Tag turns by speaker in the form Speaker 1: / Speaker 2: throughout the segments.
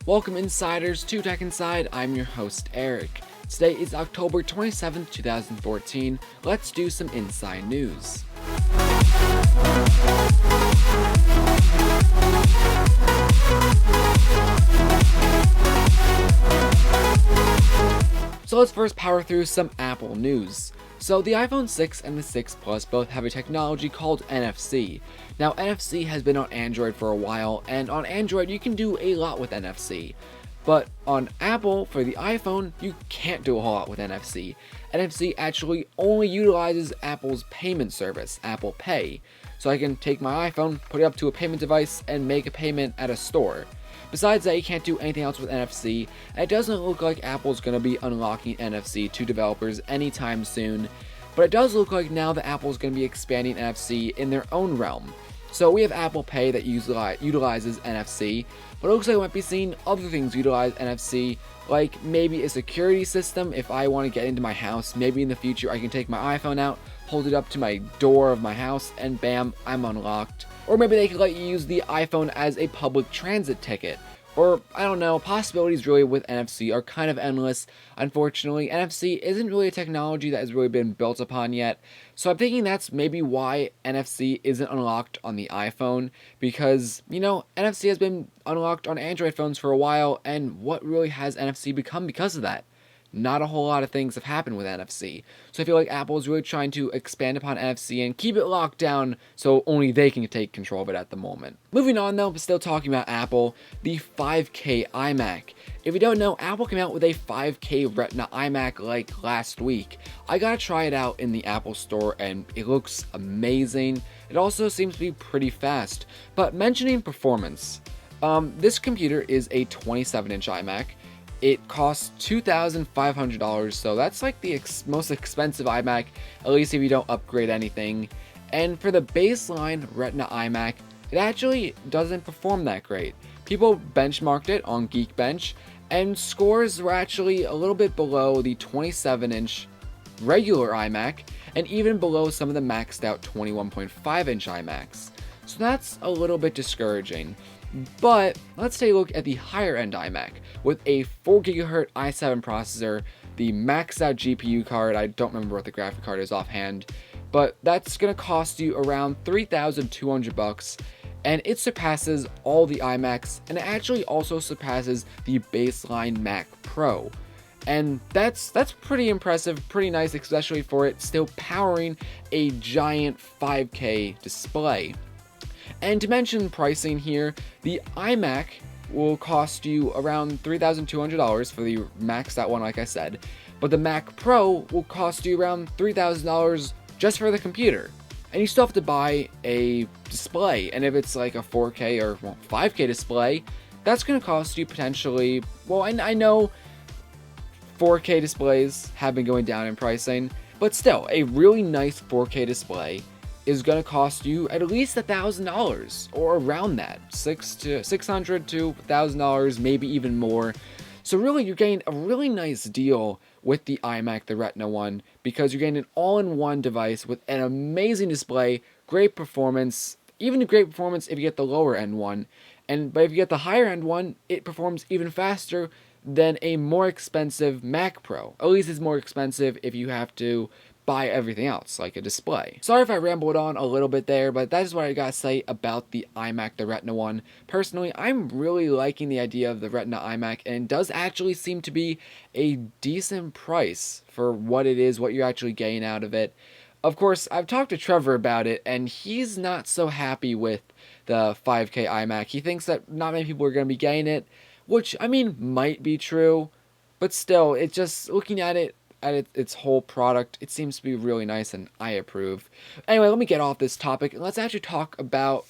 Speaker 1: Welcome insiders to Tech Inside, I'm your host Eric. Today is October 27th, 2014. Let's do some inside news. So let's first power through some Apple news. So the iPhone 6 and the 6 Plus both have a technology called NFC. Now NFC has been on Android for a while, and on Android you can do a lot with NFC. But on Apple, for the iPhone, you can't do a whole lot with NFC. NFC actually only utilizes Apple's payment service, Apple Pay. So I can take my iPhone, put it up to a payment device, and make a payment at a store. Besides that, you can't do anything else with NFC, and it doesn't look like Apple's going to be unlocking NFC to developers anytime soon, but it does look like now that Apple's going to be expanding NFC in their own realm. So we have Apple Pay that utilizes NFC, but it looks like we might be seeing other things utilize NFC, like maybe a security system. If I want to get into my house, maybe in the future I can take my iPhone out, hold it up to my door of my house, and bam, I'm unlocked. Or maybe they could let you use the iPhone as a public transit ticket. Or, I don't know, possibilities really with NFC are kind of endless. Unfortunately, NFC isn't really a technology that has really been built upon yet. So I'm thinking that's maybe why NFC isn't unlocked on the iPhone. Because, NFC has been unlocked on Android phones for a while, and what really has NFC become because of that? Not a whole lot of things have happened with NFC. So I feel like Apple is really trying to expand upon NFC and keep it locked down so only they can take control of it at the moment. Moving on though, but still talking about Apple, the 5K iMac. If you don't know, Apple came out with a 5K Retina iMac like last week. I gotta try it out in the Apple Store and it looks amazing. It also seems to be pretty fast. But mentioning performance, this computer is a 27-inch iMac. It costs $2,500, so that's like the most expensive iMac, at least if you don't upgrade anything. And for the baseline Retina iMac, it actually doesn't perform that great. People benchmarked it on Geekbench, and scores were actually a little bit below the 27-inch regular iMac, and even below some of the maxed out 21.5-inch iMacs. So that's a little bit discouraging. But let's take a look at the higher end iMac with a 4GHz i7 processor, the maxed out GPU card. I don't remember what the graphic card is offhand, but that's going to cost you around $3,200, and it surpasses all the iMacs, and it actually also surpasses the baseline Mac Pro. And that's pretty impressive, pretty nice, especially for it still powering a giant 5K display. And to mention pricing here, the iMac will cost you around $3,200 for the maxed out one, like I said, but the Mac Pro will cost you around $3,000 just for the computer. And you still have to buy a display, and if it's like a 4K or 5K display, that's going to cost you potentially, well, I know 4K displays have been going down in pricing, but still, a really nice 4K display is going to cost you at least $1,000 or around that, $600 to $1,000, maybe even more. So really, you're getting a really nice deal with the iMac, the Retina one, because you're getting an all-in-one device with an amazing display, great performance, even a great performance if you get the lower end one. But if you get the higher end one, it performs even faster than a more expensive Mac Pro. At least it's more expensive if you have to buy everything else, like a display. Sorry if I rambled on a little bit there, but that is what I gotta say about the iMac, the Retina one. Personally, I'm really liking the idea of the Retina iMac, and it does actually seem to be a decent price for what it is, what you're actually getting out of it. Of course, I've talked to Trevor about it, and he's not so happy with the 5K iMac. He thinks that not many people are gonna be getting it, which, I mean, might be true, but still, it's just looking at it, its whole product, it seems to be really nice, and I approve. Anyway, let me get off this topic and let's actually talk about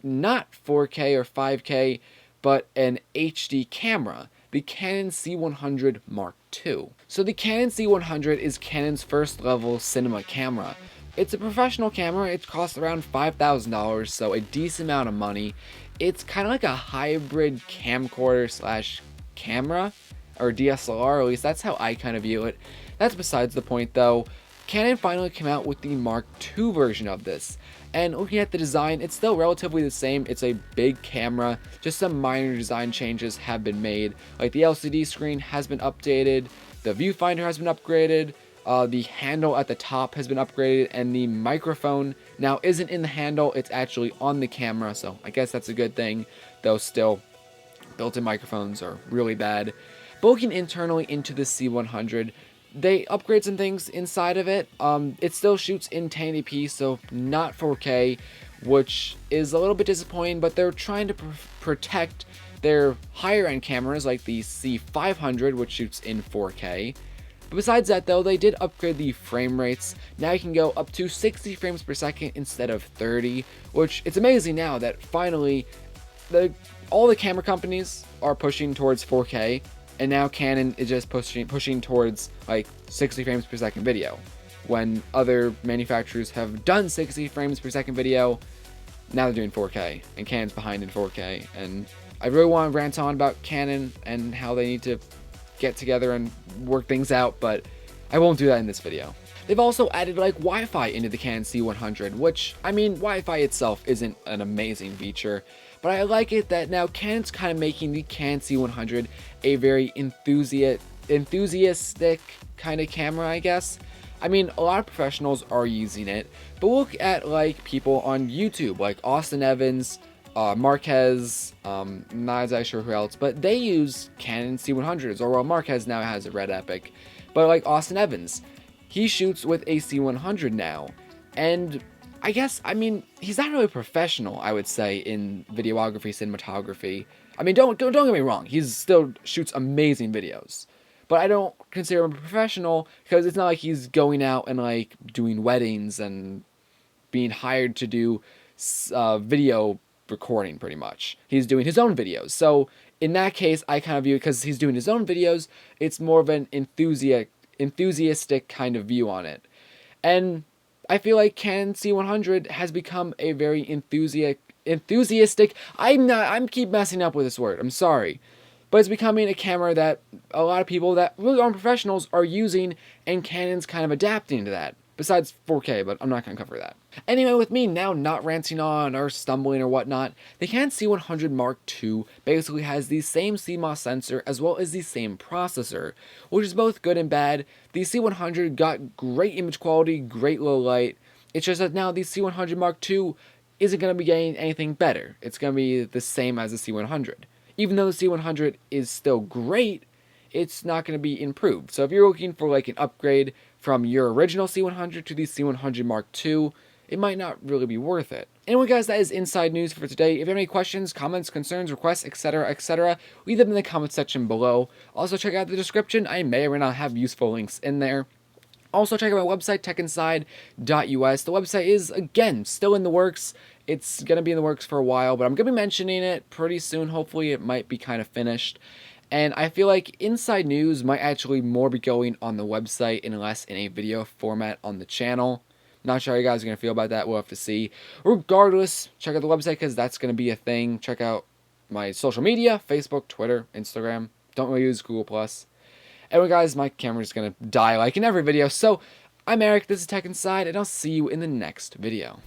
Speaker 1: not 4K or 5K, but an HD camera, the Canon C100 Mark II. So the Canon C100 is Canon's first level cinema camera. It's a professional camera. It costs around $5,000, so a decent amount of money. It's kind of like a hybrid camcorder slash camera, or DSLR, at least that's how I kind of view it. That's besides the point though. Canon finally came out with the Mark II version of this. And looking at the design, it's still relatively the same. It's a big camera, just some minor design changes have been made. Like the LCD screen has been updated, the viewfinder has been upgraded, the handle at the top has been upgraded, and the microphone now isn't in the handle, it's actually on the camera, so I guess that's a good thing, though still, built-in microphones are really bad. But looking internally into the C100, they upgrade some things inside of it. It still shoots in 1080p, so not 4K, which is a little bit disappointing, but they're trying to protect their higher end cameras like the C500, which shoots in 4K. But besides that though, they did upgrade the frame rates. Now you can go up to 60 frames per second instead of 30, which it's amazing now that finally all the camera companies are pushing towards 4K. And now Canon is just pushing towards like 60 frames per second video. When other manufacturers have done 60 frames per second video, now they're doing 4K, and Canon's behind in 4K. And I really want to rant on about Canon and how they need to get together and work things out, but I won't do that in this video. They've also added like Wi-Fi into the Canon C100, which, I mean, Wi-Fi itself isn't an amazing feature, but I like it that now Canon's kind of making the Canon C100 a very enthusiastic kind of camera, I guess. I mean, a lot of professionals are using it, but look at like people on YouTube, like Austin Evans, Marquez, not exactly sure who else, but they use Canon C100s, or well, Marquez now has a Red Epic, but like Austin Evans, he shoots with a C100 now, and I guess, I mean, he's not really professional, I would say, in videography, cinematography. I mean, don't get me wrong, he still shoots amazing videos, but I don't consider him a professional because it's not like he's going out and like doing weddings and being hired to do video recording pretty much. He's doing his own videos. So in that case, I kind of view it, because he's doing his own videos, it's more of an enthusiastic kind of view on it. And I feel like Canon C100 has become a very enthusiastic, I'm keep messing up with this word, I'm sorry. But it's becoming a camera that a lot of people that really aren't professionals are using, and Canon's kind of adapting to that. Besides 4K, but I'm not going to cover that. Anyway, with me now not ranting on or stumbling or whatnot, the Canon C100 Mark II basically has the same CMOS sensor as well as the same processor, which is both good and bad. The C100 got great image quality, great low light. It's just that now the C100 Mark II isn't going to be getting anything better. It's going to be the same as the C100. Even though the C100 is still great, it's not going to be improved. So if you're looking for like an upgrade from your original C100 to the C100 Mark II, it might not really be worth it. Anyway guys, that is inside news for today. If you have any questions, comments, concerns, requests, etc., leave them in the comment section below. Also check out the description, I may or may not have useful links in there. Also check out my website, techinside.us. The website is, again, still in the works. It's going to be in the works for a while, but I'm going to be mentioning it pretty soon. Hopefully it might be kind of finished. And I feel like inside news might actually more be going on the website and less in a video format on the channel. Not sure how you guys are going to feel about that. We'll have to see. Regardless, check out the website because that's going to be a thing. Check out my social media, Facebook, Twitter, Instagram. Don't really use Google+. Anyway guys, my camera's going to die like in every video. So, I'm Eric, this is Tech Inside, and I'll see you in the next video.